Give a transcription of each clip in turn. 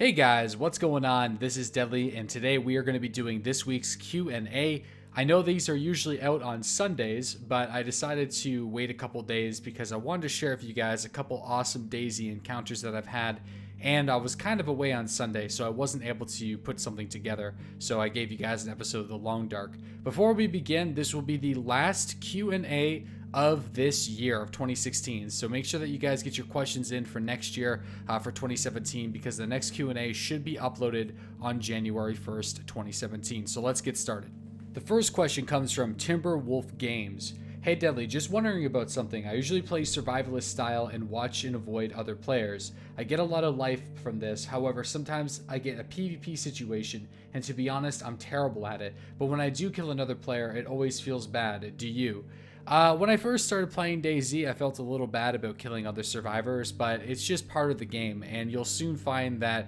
Hey guys, what's going on? This is Deadly, and today we are going to be doing this week's Q&A. I know these are usually out on Sundays, but I decided to wait a couple days because I wanted to share with you guys a couple awesome DayZ encounters that I've had, and I was kind of away on Sunday, so I wasn't able to put something together, so I gave you guys an episode of The Long Dark. Before we begin, this will be the last Q&A of this year of 2016, so make sure that you guys get your questions in for next year, for 2017, because the next Q&A should be uploaded on January 1st, 2017. So let's get started. The first question comes from Timberwolf Games. Hey Deadly, just wondering about something. I usually play survivalist style and watch and avoid other players. I get a lot of life from this, however sometimes I get a PvP situation, and to be honest I'm terrible at it, but when I do kill another player it always feels bad. Do you? When I first started playing DayZ, I felt a little bad about killing other survivors, but it's just part of the game, and you'll soon find that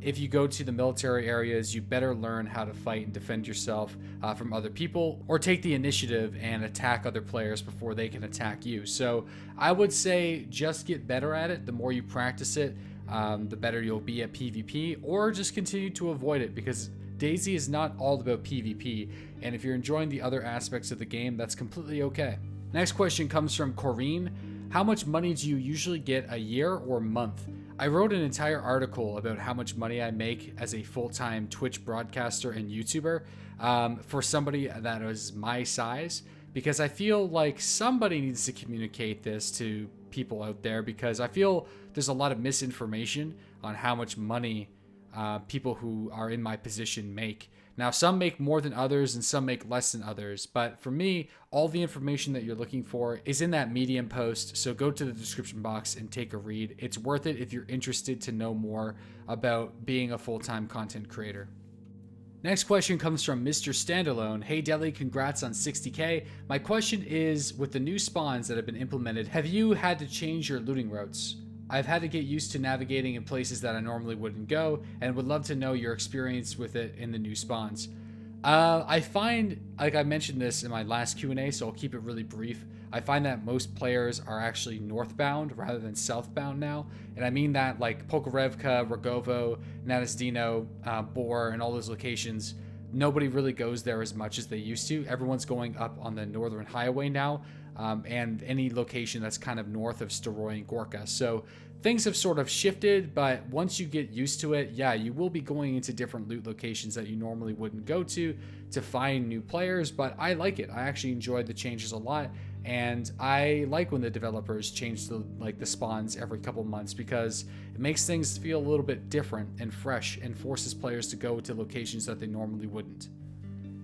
if you go to the military areas, you better learn how to fight and defend yourself from other people, or take the initiative and attack other players before they can attack you. So I would say just get better at it. The more you practice it, the better you'll be at PvP, or just continue to avoid it, because DayZ is not all about PvP, and if you're enjoying the other aspects of the game, that's completely okay. Next question comes from Corrine. How much money do you usually get a year or month? I wrote an entire article about how much money I make as a full-time Twitch broadcaster and YouTuber for somebody that is my size, because I feel like somebody needs to communicate this to people out there, because I feel there's a lot of misinformation on how much money people who are in my position make. Now, some make more than others and some make less than others, but for me, all the information that you're looking for is in that Medium post, so go to the description box and take a read. It's worth it if you're interested to know more about being a full-time content creator. Next question comes from Mr. Standalone. Hey Deli, congrats on 60k. My question is, with the new spawns that have been implemented, have you had to change your looting routes? I've had to get used to navigating in places that I normally wouldn't go, and would love to know your experience with it in the new spawns. I find, like I mentioned this in my last Q&A, so I'll keep it really brief. I find that most players are actually northbound rather than southbound now, and I mean that like Pokorevka, Rogovo, Nadesdino, Bor, and all those locations, nobody really goes there as much as they used to. Everyone's going up on the Northern Highway now, and any location that's kind of north of Staroy and Gorka. So things have sort of shifted, but once you get used to it, yeah, you will be going into different loot locations that you normally wouldn't go to find new players, but I like it. I actually enjoyed the changes a lot, and I like when the developers change the spawns every couple months, because it makes things feel a little bit different and fresh and forces players to go to locations that they normally wouldn't.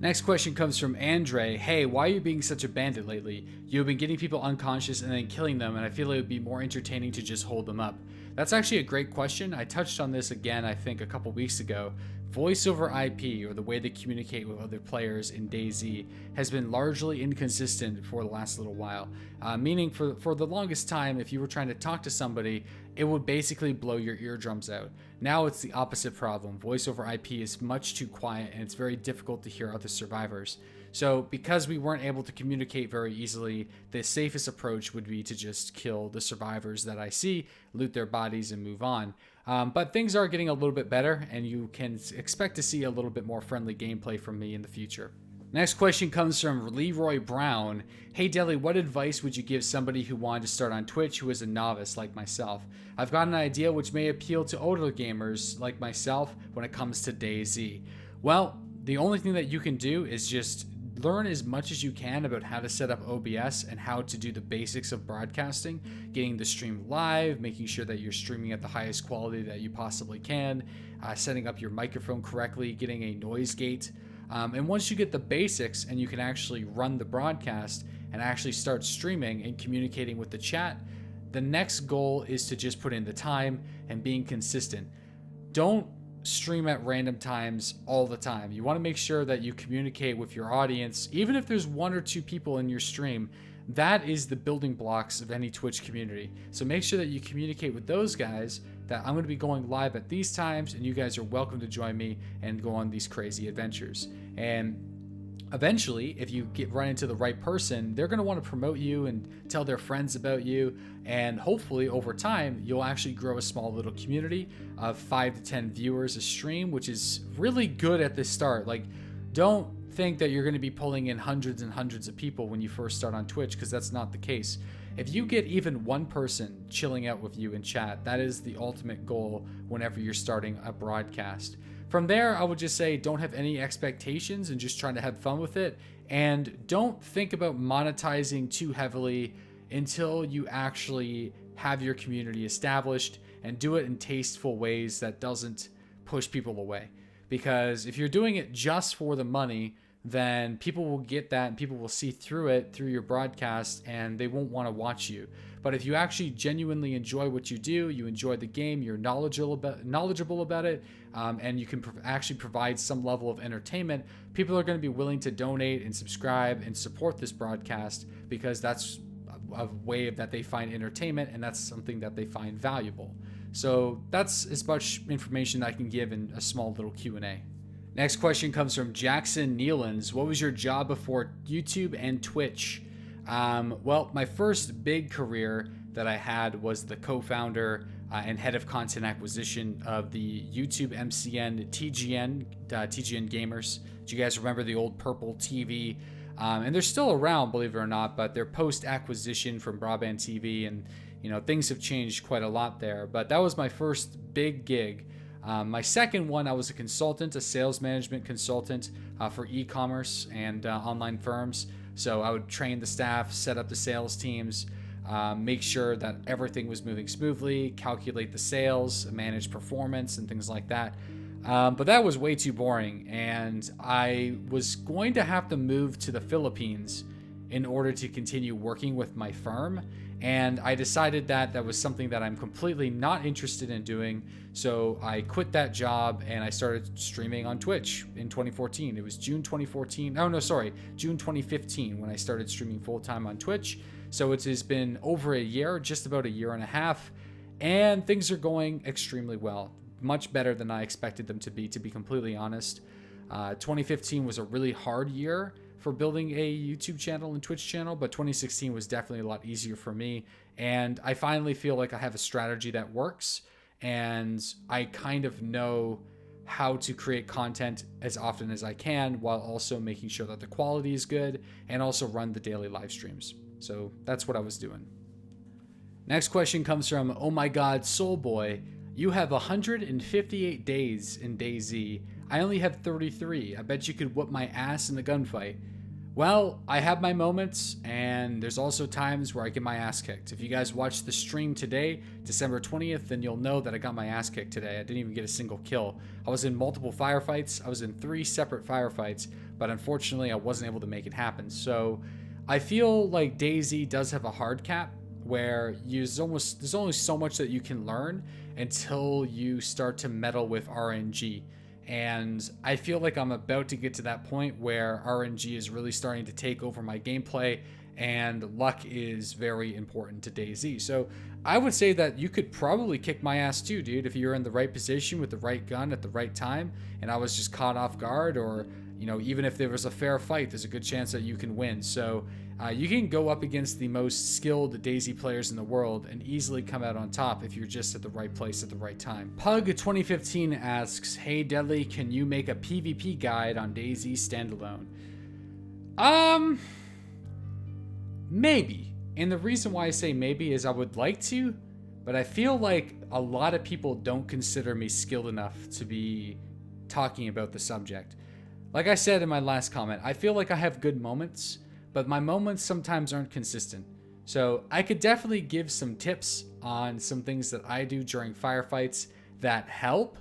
Next question comes from Andre. Hey, why are you being such a bandit lately? You've been getting people unconscious and then killing them, and I feel it would be more entertaining to just hold them up. That's actually a great question. I touched on this again, I think, a couple weeks ago. Voice over IP, or the way they communicate with other players in DayZ, has been largely inconsistent for the last little while. Meaning for the longest time, if you were trying to talk to somebody, it would basically blow your eardrums out. Now it's the opposite problem. Voice over IP is much too quiet, and it's very difficult to hear other survivors. So because we weren't able to communicate very easily, the safest approach would be to just kill the survivors that I see, loot their bodies, and move on. But things are getting a little bit better, and you can expect to see a little bit more friendly gameplay from me in the future. Next question comes from Leroy Brown. Hey Deli, what advice would you give somebody who wanted to start on Twitch who is a novice like myself? I've got an idea which may appeal to older gamers like myself when it comes to DayZ. Well, the only thing that you can do is just learn as much as you can about how to set up OBS and how to do the basics of broadcasting, getting the stream live, making sure that you're streaming at the highest quality that you possibly can, setting up your microphone correctly, getting a noise gate. And once you get the basics and you can actually run the broadcast and actually start streaming and communicating with the chat, the next goal is to just put in the time and being consistent. Don't stream at random times all the time. You want to make sure that you communicate with your audience, even if there's one or two people in your stream. That is the building blocks of any Twitch community. So make sure that you communicate with those guys that I'm going to be going live at these times, and you guys are welcome to join me and go on these crazy adventures. And Eventually, if you run into the right person, they're going to want to promote you and tell their friends about you. And hopefully over time, you'll actually grow a small little community of 5 to 10 viewers a stream, which is really good at the start. Like, don't think that you're going to be pulling in hundreds and hundreds of people when you first start on Twitch, because that's not the case. If you get even one person chilling out with you in chat, that is the ultimate goal whenever you're starting a broadcast. From there, I would just say don't have any expectations and just try to have fun with it. And don't think about monetizing too heavily until you actually have your community established, and do it in tasteful ways that doesn't push people away. Because if you're doing it just for the money, then people will get that and people will see through it through your broadcast, and they won't want to watch you. But if you actually genuinely enjoy what you do, you enjoy the game, you're knowledgeable about it, and you can actually provide some level of entertainment, people are going to be willing to donate and subscribe and support this broadcast, because that's a way that they find entertainment, and that's something that they find valuable. So that's as much information I can give in a small little Q&A. Next question comes from Jackson Nealons. What was your job before YouTube and Twitch? Well, my first big career that I had was the co-founder and head of content acquisition of the YouTube MCN TGN Gamers. Do you guys remember the old purple TV? And they're still around, believe it or not, but they're post-acquisition from Broadband TV, and things have changed quite a lot there. But that was my first big gig. My second one, I was a consultant, a sales management consultant for e-commerce and online firms. So I would train the staff, set up the sales teams, make sure that everything was moving smoothly, calculate the sales, manage performance, and things like that. But that was way too boring, and I was going to have to move to the Philippines in order to continue working with my firm. And I decided that that was something that I'm completely not interested in doing. So I quit that job and I started streaming on Twitch in 2014. It was June 2014. Oh, no, sorry. June 2015 when I started streaming full time on Twitch. So it has been over a year, just about a year and a half. And things are going extremely well. Much better than I expected them to be completely honest. 2015 was a really hard year for building a YouTube channel and Twitch channel, but 2016 was definitely a lot easier for me. And I finally feel like I have a strategy that works, and I kind of know how to create content as often as I can while also making sure that the quality is good, and also run the daily live streams. So that's what I was doing. Next question comes from Oh My God Soul Boy. You have 158 days in DayZ. I only have 33. I bet you could whoop my ass in the gunfight. Well, I have my moments, and there's also times where I get my ass kicked. If you guys watched the stream today, December 20th, then you'll know that I got my ass kicked today. I didn't even get a single kill. I was in multiple firefights. I was in 3 separate firefights, but unfortunately I wasn't able to make it happen. So I feel like DayZ does have a hard cap, where there's only so much that you can learn until you start to meddle with RNG. And I feel like I'm about to get to that point where RNG is really starting to take over my gameplay, and luck is very important to DayZ. So I would say that you could probably kick my ass too, dude, if you're in the right position with the right gun at the right time, and I was just caught off guard, or even if there was a fair fight, there's a good chance that you can win. So you can go up against the most skilled DayZ players in the world and easily come out on top if you're just at the right place at the right time. Pug2015 asks, hey Deadly, can you make a PvP guide on DayZ standalone? Maybe. And the reason why I say maybe is I would like to, but I feel like a lot of people don't consider me skilled enough to be talking about the subject. Like I said in my last comment, I feel like I have good moments, but my moments sometimes aren't consistent. So I could definitely give some tips on some things that I do during firefights that help,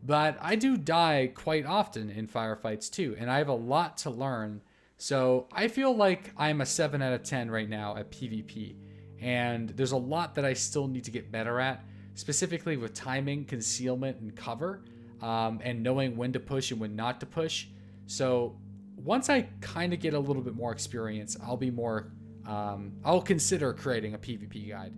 but I do die quite often in firefights too, and I have a lot to learn. So I feel like I'm a 7 out of 10 right now at PvP, and there's a lot that I still need to get better at, specifically with timing, concealment, and cover, and knowing when to push and when not to push. So once I kind of get a little bit more experience, I'll consider creating a PvP guide.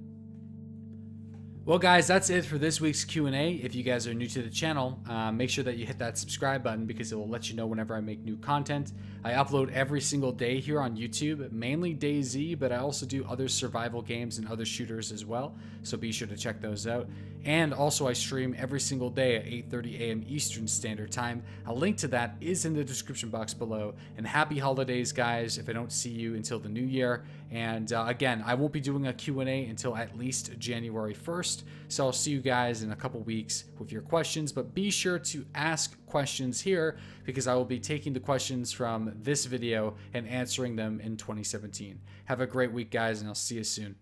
Well, guys, that's it for this week's Q&A. If you guys are new to the channel, make sure that you hit that subscribe button because it will let you know whenever I make new content. I upload every single day here on YouTube, mainly DayZ, but I also do other survival games and other shooters as well, so be sure to check those out. And also I stream every single day at 8:30 a.m. Eastern Standard Time. A link to that is in the description box below. And happy holidays, guys, if I don't see you until the new year. And again, I won't be doing a Q&A until at least January 1st. So I'll see you guys in a couple weeks with your questions, but be sure to ask questions here because I will be taking the questions from this video and answering them in 2017. Have a great week, guys, and I'll see you soon.